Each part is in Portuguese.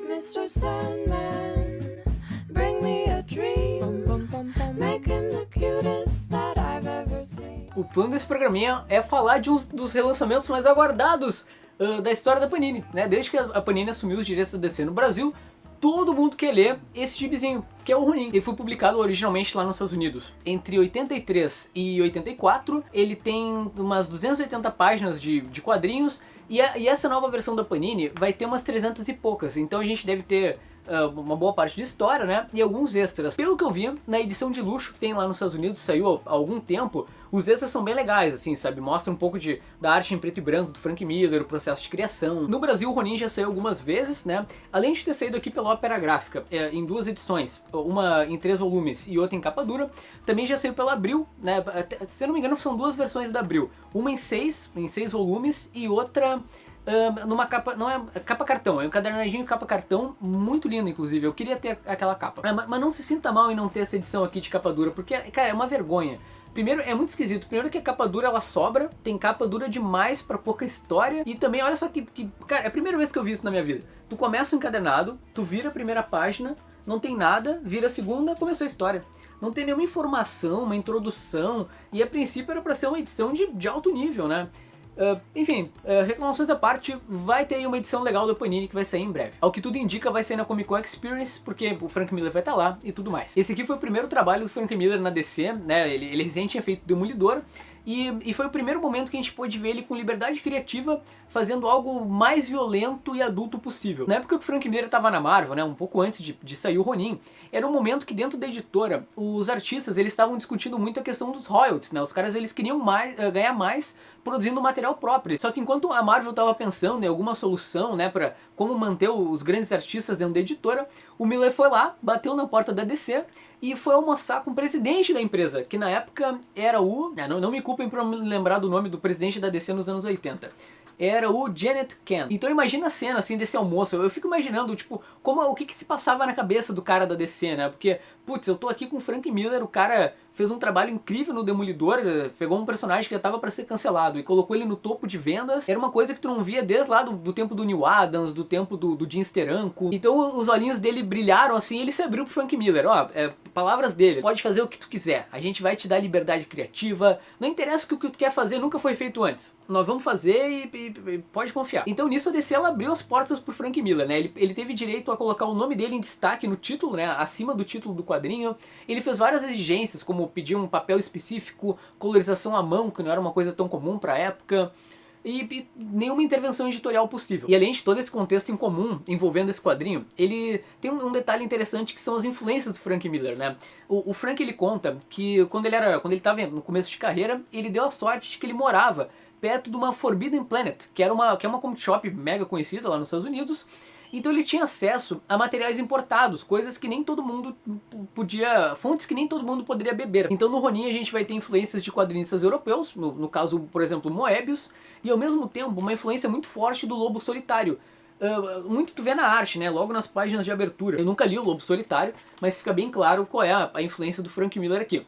Mr. Sandman, bring me a dream. Make him the cutest that I've ever seen. O plano desse programinha é falar de um dos relançamentos mais aguardados da história da Panini, né? Desde que a Panini assumiu os direitos da DC no Brasil, todo mundo quer ler esse gibizinho, que é o Ronin. Ele foi publicado originalmente lá nos Estados Unidos entre 83 e 84. Ele tem umas 280 páginas de quadrinhos e essa nova versão da Panini vai ter umas 300 e poucas. Então a gente deve ter uma boa parte de história, né? E alguns extras. Pelo que eu vi, na edição de luxo que tem lá nos Estados Unidos, saiu há algum tempo, os extras são bem legais, assim, sabe? Mostra um pouco da arte em preto e branco do Frank Miller, o processo de criação. No Brasil, o Ronin já saiu algumas vezes, né? Além de ter saído aqui pela Ópera Gráfica, em duas edições, uma em 3 volumes e outra em capa dura, também já saiu pela Abril, né? Se eu não me engano, são duas versões da Abril. Uma em 6 volumes e outra numa capa, não é capa cartão, é um encadernadinho capa cartão, muito lindo inclusive, eu queria ter aquela capa. Mas não se sinta mal em não ter essa edição aqui de capa dura, porque, cara, é uma vergonha. Primeiro, é muito esquisito. Primeiro que a capa dura, ela sobra. Tem capa dura demais pra pouca história. E também, olha só que cara, é a primeira vez que eu vi isso na minha vida. Tu começa o encadernado, tu vira a primeira página, não tem nada, vira a segunda, começou a história. Não tem nenhuma informação, uma introdução. E a princípio era pra ser uma edição de alto nível, né? Enfim, reclamações à parte, vai ter aí uma edição legal do Panini que vai sair em breve. Ao que tudo indica, vai sair na Comic Con Experience, porque o Frank Miller vai estar lá e tudo mais. Esse aqui foi o primeiro trabalho do Frank Miller na DC, né? Ele recente tinha feito Demolidor, e foi o primeiro momento que a gente pôde ver ele com liberdade criativa, fazendo algo mais violento e adulto possível. Na época que o Frank Miller estava na Marvel, né, um pouco antes de sair o Ronin, era um momento que dentro da editora, os artistas eles estavam discutindo muito a questão dos royalties, né? Os caras eles queriam ganhar mais produzindo material próprio. Só que enquanto a Marvel estava pensando em alguma solução, né, para como manter os grandes artistas dentro da editora, o Miller foi lá, bateu na porta da DC e foi almoçar com o presidente da empresa, que na época era o... Não me culpem por não me lembrar do nome do presidente da DC nos anos 80. Era o Janet Ken. Então imagina a cena assim desse almoço. Eu fico imaginando, tipo, o que se passava na cabeça do cara da DC, né? Porque, putz, eu tô aqui com o Frank Miller, o cara fez um trabalho incrível no Demolidor, pegou um personagem que já tava pra ser cancelado e colocou ele no topo de vendas. Era uma coisa que tu não via desde lá do tempo do Neil Adams, do tempo do Jim Steranko. Então os olhinhos dele brilharam assim, ele se abriu pro Frank Miller. Ó, palavras dele, pode fazer o que tu quiser, a gente vai te dar liberdade criativa, não interessa que o que tu quer fazer nunca foi feito antes, nós vamos fazer e pode confiar. Então nisso a DC ela abriu as portas pro Frank Miller, né? Ele teve direito a colocar o nome dele em destaque no título, né? Acima do título do quadrinho. Ele fez várias exigências, como pedir um papel específico, colorização à mão, que não era uma coisa tão comum pra época, e nenhuma intervenção editorial possível. E além de todo esse contexto em comum envolvendo esse quadrinho, ele tem um detalhe interessante que são as influências do Frank Miller, né? O Frank ele conta que quando ele estava no começo de carreira, ele deu a sorte de que ele morava perto de uma Forbidden Planet, que é uma comic shop mega conhecida lá nos Estados Unidos. Então ele tinha acesso a materiais importados, coisas que nem todo mundo fontes que nem todo mundo poderia beber. Então no Ronin a gente vai ter influências de quadrinistas europeus, no caso, por exemplo, Moebius, e ao mesmo tempo uma influência muito forte do Lobo Solitário. Muito tu vê na arte, né? Logo nas páginas de abertura. Eu nunca li o Lobo Solitário, mas fica bem claro qual é a influência do Frank Miller aqui.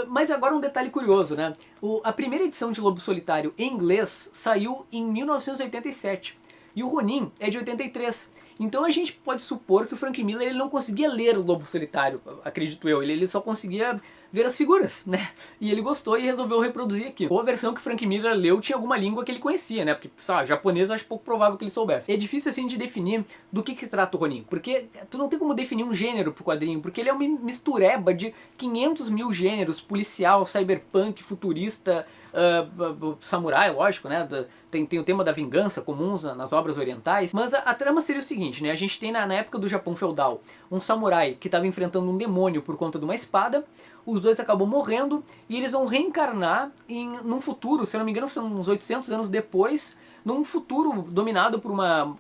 Mas agora um detalhe curioso, né? A primeira edição de Lobo Solitário em inglês saiu em 1987. E o Ronin é de 83. Então a gente pode supor que o Frank Miller ele não conseguia ler o Lobo Solitário, acredito eu. Ele só conseguia ver as figuras, né? E ele gostou e resolveu reproduzir aqui. Ou a versão que o Frank Miller leu tinha alguma língua que ele conhecia, né? Porque, sabe, japonês eu acho pouco provável que ele soubesse. É difícil assim de definir do que trata o Ronin. Porque tu não tem como definir um gênero pro quadrinho. Porque ele é uma mistureba de 500 mil gêneros. Policial, cyberpunk, futurista... samurai, lógico, né? Tem o tema da vingança comuns nas obras orientais. Mas a trama seria o seguinte, né? A gente tem na época do Japão feudal um samurai que estava enfrentando um demônio por conta de uma espada. Os dois acabam morrendo e eles vão reencarnar num futuro, se eu não me engano são uns 800 anos depois, num futuro dominado por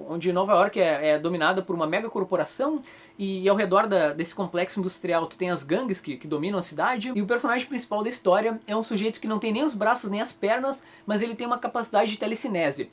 onde Nova York é dominada por uma mega corporação, e ao redor desse complexo industrial tu tem as gangues que dominam a cidade, e o personagem principal da história é um sujeito que não tem nem os braços nem as pernas, mas ele tem uma capacidade de telecinese.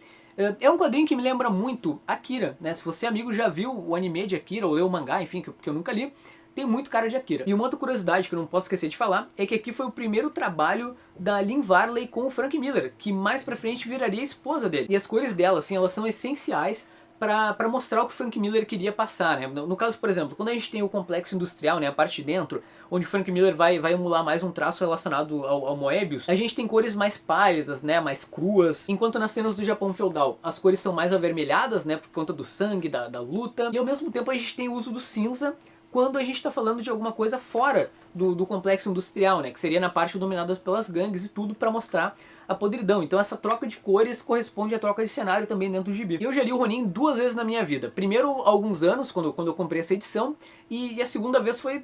É um quadrinho que me lembra muito Akira, né? Se você, amigo, já viu o anime de Akira ou leu o mangá, enfim, que eu nunca li, tem muito cara de Akira. E uma outra curiosidade que eu não posso esquecer de falar é que aqui foi o primeiro trabalho da Lynn Varley com o Frank Miller, que mais pra frente viraria a esposa dele. E as cores dela, assim, elas são essenciais para mostrar o que o Frank Miller queria passar, né? No caso, por exemplo, quando a gente tem o complexo industrial, né, a parte de dentro, onde o Frank Miller vai emular mais um traço relacionado ao Moebius, a gente tem cores mais pálidas, né, mais cruas, enquanto nas cenas do Japão feudal as cores são mais avermelhadas, né, por conta do sangue, da luta, e ao mesmo tempo a gente tem o uso do cinza quando a gente está falando de alguma coisa fora do complexo industrial, né, que seria na parte dominada pelas gangues e tudo para mostrar a podridão. Então essa troca de cores corresponde à troca de cenário também dentro do gibi. Eu já li o Ronin 2 vezes na minha vida. Primeiro, há alguns anos, quando eu comprei essa edição, e a segunda vez foi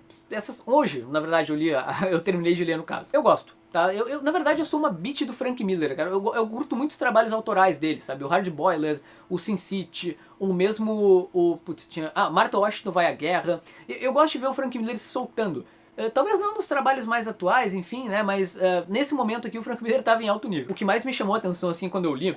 hoje, na verdade, eu terminei de ler no caso. Eu gosto. Tá? Na verdade, eu sou uma bitch do Frank Miller, cara. Eu curto muitos trabalhos autorais dele, sabe? O Hard Boiled, o Sin City, o mesmo... Martha Washington Vai à Guerra. Eu gosto de ver o Frank Miller se soltando. Talvez não nos trabalhos mais atuais, enfim, né, mas nesse momento aqui o Frank Miller estava em alto nível. O que mais me chamou a atenção, assim, quando eu li,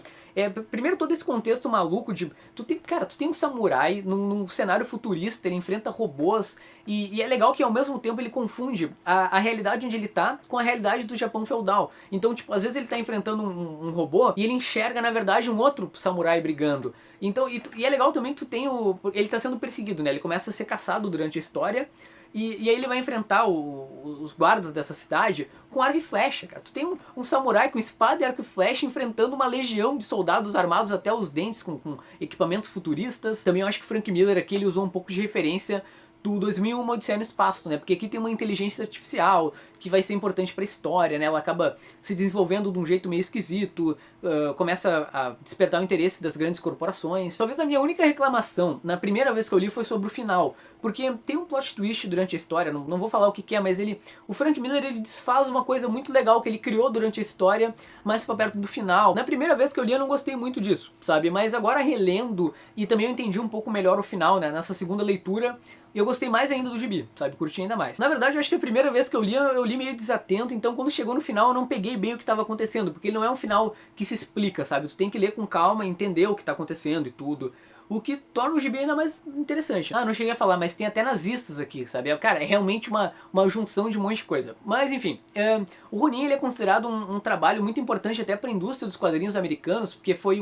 primeiro todo esse contexto maluco de... Tu tem um samurai num cenário futurista, ele enfrenta robôs, e é legal que ao mesmo tempo ele confunde a realidade onde ele tá com a realidade do Japão feudal. Então, tipo, às vezes ele tá enfrentando um robô e ele enxerga, na verdade, um outro samurai brigando. Então, e é legal também que tu tem ele tá sendo perseguido, né, ele começa a ser caçado durante a história. E aí ele vai enfrentar os guardas dessa cidade com arco e flecha, cara. Tu tem um samurai com espada e arco e flecha enfrentando uma legião de soldados armados até os dentes com equipamentos futuristas. Também eu acho que o Frank Miller aqui ele usou um pouco de referência do 2001 Uma Odisseia no Espaço, né? Porque aqui tem uma inteligência artificial que vai ser importante para a história, né? Ela acaba se desenvolvendo de um jeito meio esquisito, começa a despertar o interesse das grandes corporações. Talvez a minha única reclamação na primeira vez que eu li foi sobre o final, porque tem um plot twist durante a história, não vou falar o que é, mas o Frank Miller ele desfaz uma coisa muito legal que ele criou durante a história, mais pra perto do final. Na primeira vez que eu li eu não gostei muito disso, sabe? Mas agora relendo, e também eu entendi um pouco melhor o final, né? Nessa segunda leitura, eu gostei mais ainda do gibi, sabe? Curti ainda mais. Na verdade, eu acho que a primeira vez que eu li meio desatento, então quando chegou no final eu não peguei bem o que estava acontecendo, porque ele não é um final que se explica, sabe? Tu tem que ler com calma, entender o que está acontecendo e tudo. O que torna o gibi ainda mais interessante. Não cheguei a falar, mas tem até nazistas aqui, sabe? Cara, é realmente uma junção de um monte de coisa. Mas enfim, o Ronin ele é considerado um trabalho muito importante até para a indústria dos quadrinhos americanos, porque foi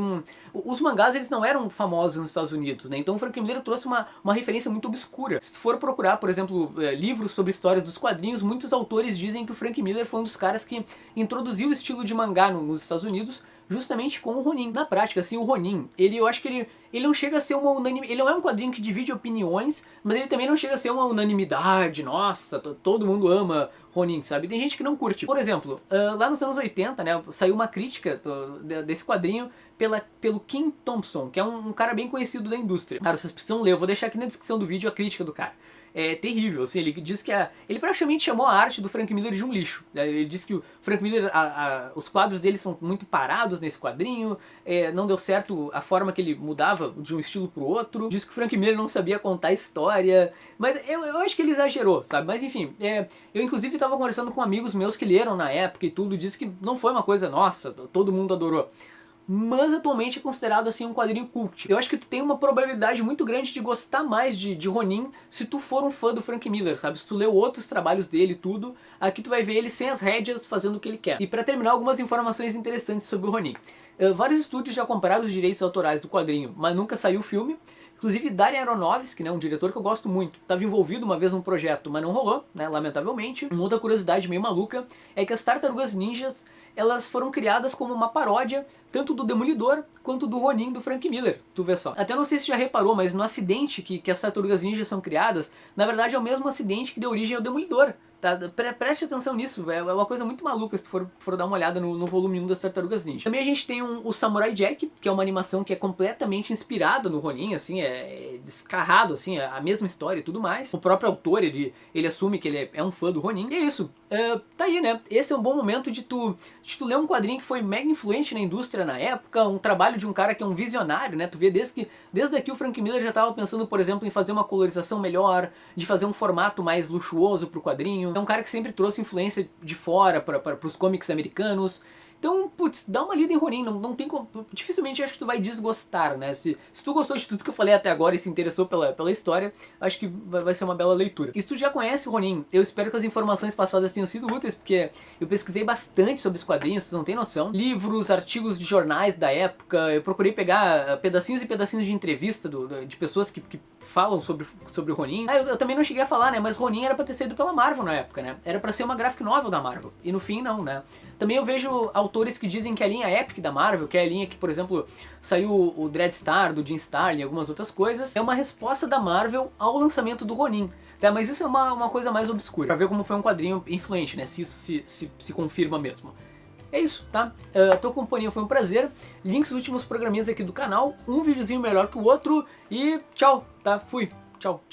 os mangás eles não eram famosos nos Estados Unidos, né? Então o Frank Miller trouxe uma referência muito obscura. Se tu for procurar, por exemplo, livros sobre histórias dos quadrinhos, muitos autores dizem que o Frank Miller foi um dos caras que introduziu o estilo de mangá nos Estados Unidos, justamente com o Ronin. Na prática, assim, o Ronin, eu acho que ele não chega a ser uma unanimidade, ele não é um quadrinho que divide opiniões, mas ele também não chega a ser uma unanimidade, nossa, todo mundo ama Ronin, sabe? Tem gente que não curte. Por exemplo, lá nos anos 80, né, saiu uma crítica desse quadrinho pelo Kim Thompson, que é um cara bem conhecido da indústria. Cara, vocês precisam ler, eu vou deixar aqui na descrição do vídeo a crítica do cara. É terrível, assim, ele diz que ele praticamente chamou a arte do Frank Miller de um lixo. Ele disse que o Frank Miller, os quadros dele são muito parados nesse quadrinho, não deu certo a forma que ele mudava de um estilo pro outro. Diz que o Frank Miller não sabia contar história, mas eu acho que ele exagerou, sabe? Mas enfim, eu inclusive estava conversando com amigos meus que leram na época e tudo, disse que não foi uma coisa, nossa, todo mundo adorou. Mas atualmente é considerado assim um quadrinho cult. Eu acho que tu tem uma probabilidade muito grande de gostar mais de Ronin se tu for um fã do Frank Miller, sabe? Se tu leu outros trabalhos dele e tudo, aqui tu vai ver ele sem as rédeas fazendo o que ele quer. E pra terminar, algumas informações interessantes sobre o Ronin. Vários estúdios já compraram os direitos autorais do quadrinho, mas nunca saiu o filme. Inclusive Darren Aronofsky, né, um diretor que eu gosto muito, estava envolvido uma vez num projeto, mas não rolou, né, lamentavelmente. Uma outra curiosidade meio maluca é que as Tartarugas Ninjas, elas foram criadas como uma paródia tanto do Demolidor quanto do Ronin do Frank Miller, tu vê só. Até não sei se já reparou, mas no acidente que as Tartarugas Ninjas são criadas, na verdade é o mesmo acidente que deu origem ao Demolidor. Tá? Preste atenção nisso, é uma coisa muito maluca se tu for dar uma olhada no volume 1 das Tartarugas Ninja. Também a gente tem o Samurai Jack, que é uma animação que é completamente inspirada no Ronin, assim, é descarrado, assim, a mesma história e tudo mais. O próprio autor, ele assume que ele é um fã do Ronin. E é isso, tá aí, né? Esse é um bom momento de tu ler um quadrinho que foi mega influente na indústria na época, um trabalho de um cara que é um visionário, né? Tu vê desde aqui o Frank Miller já estava pensando, por exemplo, em fazer uma colorização melhor, de fazer um formato mais luxuoso pro quadrinho. É um cara que sempre trouxe influência de fora para os comics americanos. Então, putz, dá uma lida em Ronin, não tem como, dificilmente acho que tu vai desgostar, né? Se tu gostou de tudo que eu falei até agora e se interessou pela história, acho que vai ser uma bela leitura. E se tu já conhece Ronin, eu espero que as informações passadas tenham sido úteis, porque eu pesquisei bastante sobre os quadrinhos, vocês não têm noção. Livros, artigos de jornais da época, eu procurei pegar pedacinhos e pedacinhos de entrevista de pessoas que falam sobre o Ronin. Eu também não cheguei a falar, né? Mas Ronin era pra ter saído pela Marvel na época, né? Era pra ser uma graphic novel da Marvel. E no fim, não, né? Também eu vejo autores que dizem que a linha Epic da Marvel, que é a linha que, por exemplo, saiu o Dreadstar, do Jim Starlin e algumas outras coisas, é uma resposta da Marvel ao lançamento do Ronin. Tá? Mas isso é uma coisa mais obscura, pra ver como foi um quadrinho influente, né? Se isso se confirma mesmo. É isso, tá? Tua companhia foi um prazer. Links dos últimos programinhas aqui do canal, um videozinho melhor que o outro. E tchau, tá? Fui. Tchau, tchau.